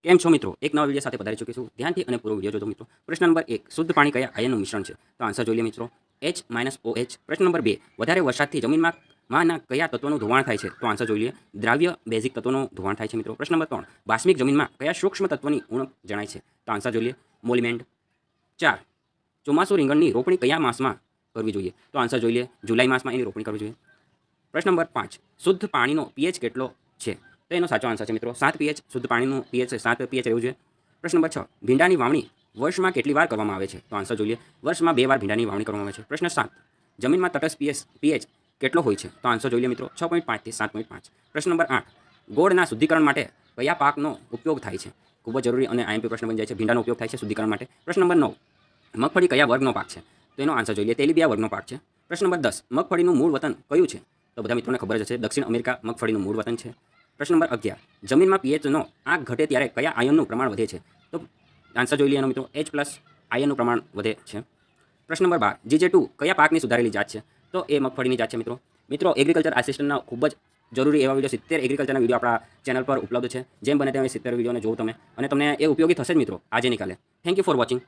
કેમ છો મિત્રો? એક નવા વિડીયો સાથે પધારી ચૂક્યો છું. ધ્યાનથી અને પૂરો વિડીયો જોજો મિત્રો. પ્રશ્ન નંબર 1, શુદ્ધ પાણી કયા આયનનું મિશ્રણ છે? તો આન્સર જોઈ લે મિત્રો, H-OH. પ્રશ્ન નંબર 2, વધારે વરસાદથી જમીનમાં માંના કયા તત્વોનું ધોવાણ થાય છે? તો આન્સર જોઈ લે, દ્રાવ્ય બેઝિક તત્વોનું ધોવાણ થાય છે મિત્રો. પ્રશ્ન નંબર 3, બાષ્મિક જમીનમાં કયા સૂક્ષ્મ તત્વની ઉણપ જણાય છે? તો આન્સર જોઈ લે, મોલિબેન્ડ. 4, ચોમાસુ રીંગણની રોપણી કયા માસમાં કરવી જોઈએ? તો આન્સર જોઈ લે, જુલાઈ માસમાં એની રોપણી કરવી જોઈએ. પ્રશ્ન નંબર 5, શુદ્ધ પાણીનો pH કેટલો છે? તો એનો સાચો આન્સર છે મિત્રો 7 pH. શુદ્ધ પાણીનું pH 7 pH રહેવું જોઈએ. પ્રશ્ન નંબર 6, ભીંડાની વાવણી વર્ષમાં કેટલી વાર કરવામાં આવે છે? તો આન્સર જોઈએ, વર્ષમાં 2 વાર ભીંડાની વાવણી કરવામાં આવે છે. પ્રશ્ન 7, જમીનમાં તટસ્થ pH કેટલો હોય છે? તો આન્સર જોઈ લે મિત્રો, 6.5 થી 7.5. પ્રશ્ન નંબર 8, ગોળના શુદ્ધિકરણ માટે કયા પાકનો ઉપયોગ થાય છે? ખૂબ જ જરૂરી અને આઈએમપી પ્રશ્ન બની જાય છે. ભીંડાનો ઉપયોગ થાય છે શુદ્ધિકરણ માટે. પ્રશ્ન નંબર 9, મગફળી કયા વર્ગનો પાક છે? તો એનો આન્સર જોઈ લે, તેલીબિયા વર્ગનો પાક છે. પ્રશ્ન નંબર 10, મગફળીનું મૂળ વતન કયું છે? તો બધા મિત્રોને ખબર જ હશે, દક્ષિણ અમેરિકા મગફળીનું મૂળ વતન છે. પ્રશ્ન નંબર 11, જમીનમાં પીએચનો આંક ઘટે ત્યારે કયા આયનનું પ્રમાણ વધે છે? તો આન્સર જોઈ લઈએ મિત્રો, H+ આયનનું પ્રમાણ વધે છે. પ્રશ્ન નંબર 12, GJ2 કયા પાકની સુધારેલી જાત છે? તો એ મગફળીની જાત છે મિત્રો. મિત્રો, એગ્રીકલ્ચર આસિસ્ટન્ટના ખૂબ જ જરૂરી એવા વિડીયો 70 એગ્રીકલ્ચરના વિડીયો આપણા ચેનલ પર ઉપલબ્ધ છે. જેમ બને તેમ 70 વિડીયોને જોવો તમે, અને તમને એ ઉપયોગી થશે જ મિત્રો આજે નિકાલે. Thank you for watching.